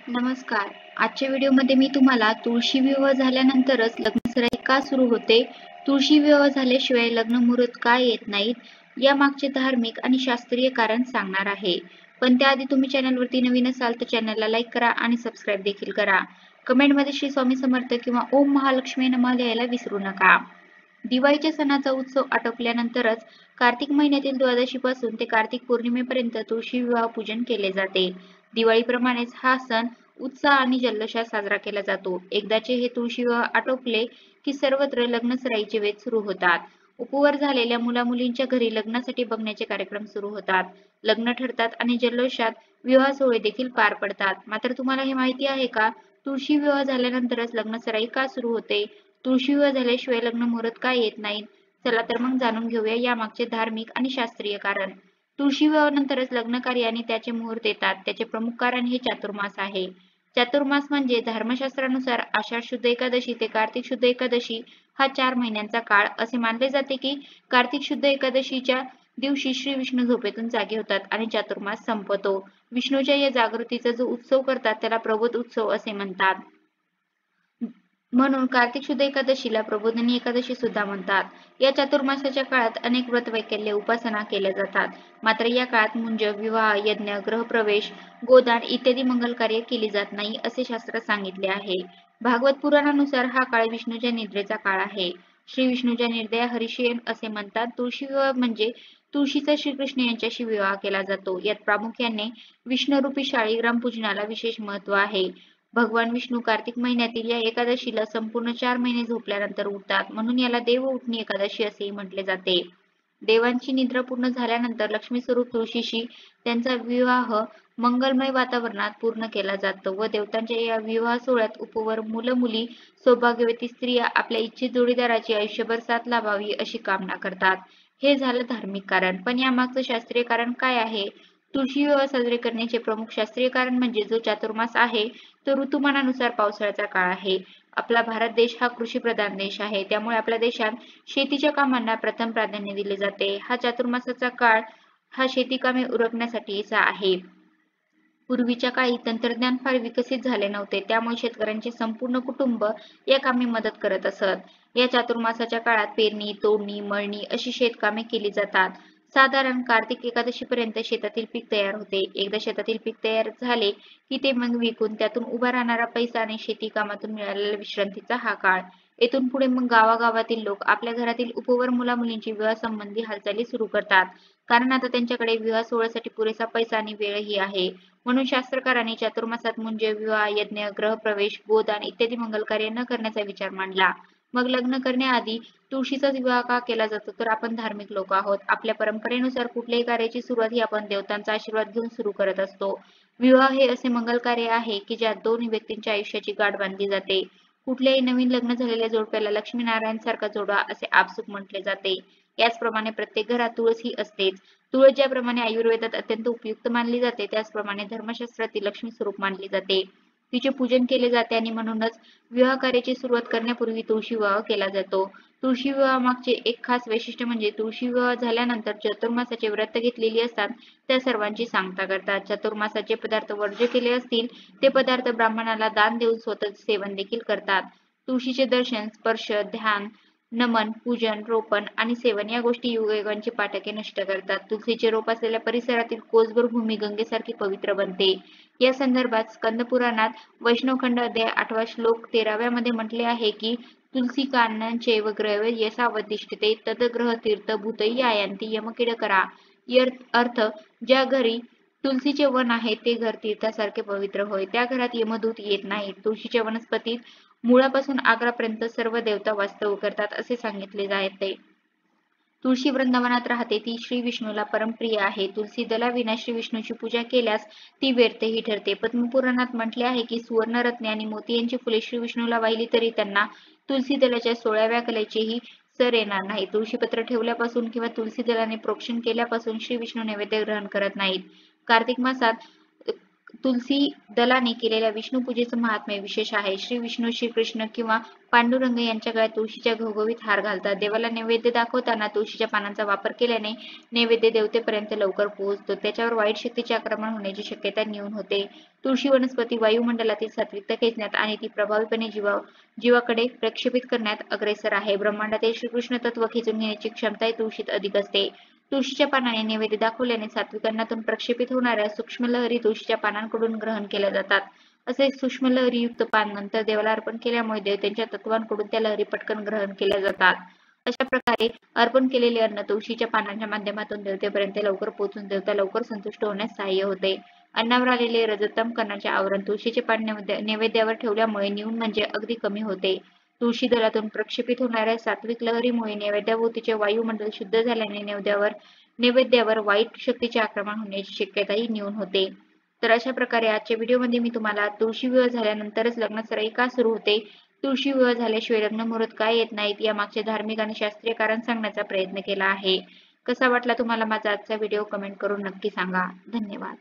नमस्कार. आजच्या व्हिडिओमध्ये मी तुम्हाला तुळशी विवाह झाल्यानंतरच लग्नसराई का सुरू होते, तुळशी विवाह झाल्याशिवाय लग्न मुहूर्त का येत नाहीत, या मागचे धार्मिक आणि शास्त्रीय कारण सांगणार आहे. पण त्याआधी तुम्ही चॅनलवरती नवीन असाल तर चॅनलला लाईक करा आणि सबस्क्राईब देखील करा. कमेंटमध्ये श्री स्वामी समर्थ किंवा ओम महालक्ष्मी नमः लिहायला विसरू नका. दिवाळीच्या सणाचा उत्सव आटोपल्यानंतरच कार्तिक महिन्यातील द्वादशीपासून ते कार्तिक पौर्णिमेपर्यंत तुळशी विवाह पूजन केले जाते. दिवाळीप्रमाणेच हा सण उत्साह आणि जल्लोषात साजरा केला जातो. एकदाचे हे तुळशी विवाह आटोपले की सर्वत्र लग्नसराईचे वेध सुरू होतात. उपवर झालेल्या मुला-मुलींच्या घरी लग्नासाठी बघण्याचे कार्यक्रम सुरू होतात. लग्न ठरतात आणि जल्लोषात विवाह सोहळे देखील पार पडतात. मात्र तुम्हाला हे माहिती आहे का? तुळशी विवाह झाल्यानंतरच लग्नसराई का सुरू होते? तुळशी विवाह झाल्याशिवाय लग्न मुहूर्त का येत नाहीत? चला तर मग जाणून घेऊया यामागचे धार्मिक आणि शास्त्रीय कारण. तुळशी विवाहानंतरच लग्न कार्य आणि त्याचे मुहूर्त येतात. त्याचे प्रमुख कारण हे चातुर्मास आहे. चातुर्मास म्हणजे धर्मशास्त्रानुसार आषाढ शुद्ध एकादशी ते कार्तिक शुद्ध एकादशी हा 4 महिन्यांचा काळ. असे मानले जाते की कार्तिक शुद्ध एकादशीच्या दिवशी श्री विष्णू झोपेतून जागे होतात आणि चातुर्मास संपतो. विष्णूच्या या जागृतीचा जो उत्सव करतात त्याला प्रबोध उत्सव असे म्हणतात. म्हणून कार्तिक शुद्ध एकादशीला प्रबोधिनी एकादशी सुद्धा म्हणतात. या चातुर्मासाच्या काळात अनेक व्रतवैकल्य उपासना केल्या जातात. मात्र या काळात मुंज, विवाह, यज्ञ, गृहप्रवेश, गोदान इत्यादी मंगल कार्य केली जात नाही असे शास्त्रात सांगितले आहे. भागवत पुराणानुसार हा काळ विष्णूच्या निद्रेचा काळ आहे. श्री विष्णूच्या निर्दया हरिशयन असे म्हणतात. तुळशी विवाह म्हणजे तुळशीचा श्रीकृष्ण यांच्याशी विवाह केला जातो. यात प्रामुख्याने विष्णुरूपी शाळीग्राम पूजनाला विशेष महत्त्व आहे. भगवान विष्णू कार्तिक महिन्यातील या एकादशीला संपूर्ण 4 महिने झोपल्यानंतर उठतात, म्हणून याला देव उठणी एकादशी असेही म्हटले जाते. देवांची निद्रा पूर्ण झाल्यानंतर लक्ष्मी स्वरूप तुळशीशी त्यांचा विवाह मंगलमय वातावरणात पूर्ण केला जातो व देवतांच्या या विवाह सोहळ्यात उपवर मुलं-मुली, सौभाग्यवती स्त्रिया आपल्या इच्छित जोडीदाराची आयुष्यभर साथ लाभावी अशी कामना करतात. हे झालं धार्मिक कारण. पण यामागचं शास्त्रीय कारण काय आहे? तुळशी विवाह साजरे करण्याचे प्रमुख शास्त्रीय कारण म्हणजे जो चातुर्मास आहे तो ऋतुमानानुसार पावसाळ्याचा काळ आहे. आपला भारत देश हा कृषीप्रधान देश आहे. त्यामुळे आपल्या देशात शेतीच्या कामांना प्रथम प्राधान्य दिले जाते. हा चातुर्मासाचा काळ हा शेतीकामे उरकण्यासाठीचा आहे. पूर्वीच्या काळी तंत्रज्ञान फार विकसित झाले नव्हते. त्यामुळे शेतकऱ्यांचे संपूर्ण कुटुंब या कामी मदत करत असत. या चातुर्मासाच्या काळात पेरणी, तोडणी, मळणी अशी शेतकामे केली जातात. साधारण कार्तिक एकादशीपर्यंत शेतातील पीक तयार होते. एकदा शेतातील पीक तयार झाले की ते मग विकून त्यातून उभा राहणारा पैसा आणि शेती कामातून मिळालेल्या विश्रांतीचा हा काळ. येथून पुढे मग गावागावातील लोक आपल्या घरातील उपवर मुला-मुलींची विवाहासंबंधी हालचाली सुरू करतात. कारण आता त्यांच्याकडे विवाह सोहळ्यासाठी पुरेसा पैसा आणि वेळही आहे. म्हणून शास्त्रकारांनी चातुर्मासात मुंज, विवाह, यज्ञ, गृहप्रवेश, गोदान इत्यादी मंगलकार्य न करण्याचा विचार मांडला. मग लग्न करण्याआधी तुळशीचाच विवाह का केला जातो? तर आपण धार्मिक लोक आहोत. आपल्या परंपरेनुसार कुठल्याही कार्याची सुरुवात ही आपण देवतांचा आशीर्वाद घेऊन सुरू करत असतो. विवाह हे असे मंगल कार्य आहे की ज्यात दोन व्यक्तींच्या आयुष्याची गाठ बांधली जाते. कुठल्याही नवीन लग्न झालेल्या जोडप्याला लक्ष्मीनारायण सारखा जोडा असे आपसूक म्हटले जाते. याचप्रमाणे प्रत्येक घरात तुळस ही असतेच. तुळस ज्याप्रमाणे आयुर्वेदात अत्यंत उपयुक्त मानली जाते त्याचप्रमाणे धर्मशास्त्रातील लक्ष्मी स्वरूप मानली जाते. तिचे पूजन केले जाते आणि म्हणूनच विवाह कार्याची सुरुवात करण्यापूर्वी तुळशी विवाह केला जातो. तुळशी विवाहामागचे एक खास वैशिष्ट्य म्हणजे तुळशी विवाह झाल्यानंतर चातुर्मासाचे व्रत घेतलेली असतात त्या सर्वांची सांगता करतात. चातुर्मासाचे पदार्थ वर्ज्य केले असतील ते पदार्थ ब्राह्मणाला दान देऊन स्वतः सेवन देखील करतात. तुळशीचे दर्शन, स्पर्श, ध्यान, नमन, पूजन, रोपण आणि सेवन या गोष्टी युगायुगांची पाठके नष्ट करतात. तुळशीचे रोप असलेल्या परिसरातील कोसभर भूमी गंगेसारखी पवित्र बनते. या संदर्भात स्कंद पुराणात वैष्णवखंड अध्याय 8 श्लोक 13 मध्ये म्हटले आहे की तुलसी काननचे व ग्रह यसावदिष्टते तद ग्रह तीर्थ भूतई यायांती यमकिडकरा. अर्थ ज्या घरी तुलसीचे वन आहे ते घर तीर्थासारखे पवित्र होय. त्या घरात यमदूत येत नाहीत. तुळशीच्या वनस्पतीत मुळापासून आग्रापर्यंत सर्व देवता वास्तव्य करतात असे सांगितले जाते. तुळशी वृंदावनात राहते ती श्री विष्णूला परमप्रिय आहे. तुलसी दलाविना श्री विष्णूची पूजा केल्यास ती व्यर्थही ठरते. पद्मपुराणात म्हटले आहे की सुवर्ण, रत्ने आणि मोती यांची फुले श्री विष्णूला वाहिली तरी त्यांना तुलसी दलाच्या 16व्या कलेचेही सर येणार नाही. तुळशीपत्र ठेवल्यापासून किंवा तुलसी दलाने प्रोक्षण केल्यापासून श्री विष्णू नैवेद्य ग्रहण करत नाहीत. कार्तिक मासात तुलसी दलाने केलेल्या विष्णू पूजेचं महात्म्य विशेष आहे. श्री विष्णू, श्रीकृष्ण किंवा पांडुरंग यांच्या गळ्यात तुळशीच्या घवघवीत हार घालतात. देवाला नैवेद्य दाखवताना तुळशीच्या पानांचा वापर केल्याने नैवेद्य देवतेपर्यंत लवकर पोहोचतो. त्याच्यावर वाईट शक्तीचे आक्रमण होण्याची शक्यता न्यून होते. तुळशी वनस्पती वायुमंडलातील सात्विकता खेचण्यात आणि ती प्रभावीपणे जीवाकडे प्रक्षेपित करण्यात अग्रेसर आहे. ब्रह्मांडातील श्रीकृष्ण तत्व खेचून घेण्याची क्षमता तुळशीत अधिक असते. तुळशीच्या पानाने नैवेद्य दाखवल्याने सात्विक अन्नातून प्रक्षेपित होणाऱ्या सूक्ष्म लहरी तुळशीच्या पानांकडून ग्रहण केल्या जातात. असे सूक्ष्म लहरीयुक्त पान नंतर देवाला अर्पण केल्यामुळे देवतांच्या तत्वांकडून त्या लहरी पटकन ग्रहण केल्या जातात. अशा प्रकारे अर्पण केलेले अन्न तुळशीच्या पानांच्या माध्यमातून देवतेपर्यंत लवकर पोहोचून देवता लवकर संतुष्ट होण्यास सहाय्य होते. अन्नावर आलेले रजतम कणाचे आवरण तुळशीचे पान नैवेद्यावर ठेवल्यामुळे न्यून म्हणजे अगदी कमी होते. तुळशी दलातून प्रक्षेपित होणाऱ्या सात्विक लहरीमुळे नैवेद्याभोवतीचे वायुमंडल शुद्ध झाल्याने नैवेद्यावर वाईट शक्तीचे आक्रमण होण्याची शक्यताही न्यून होते. तर अशा प्रकारे आजच्या व्हिडिओमध्ये मी तुम्हाला तुळशी विवाह झाल्यानंतरच लग्नसराई का सुरू होते, तुळशी विवाह झाल्याशिवाय लग्न मुहूर्त का येत नाहीत यामागचे धार्मिक आणि शास्त्रीय कारण सांगण्याचा प्रयत्न केला आहे. कसा वाटला तुम्हाला माझा आजचा व्हिडिओ कमेंट करून नक्की सांगा. धन्यवाद.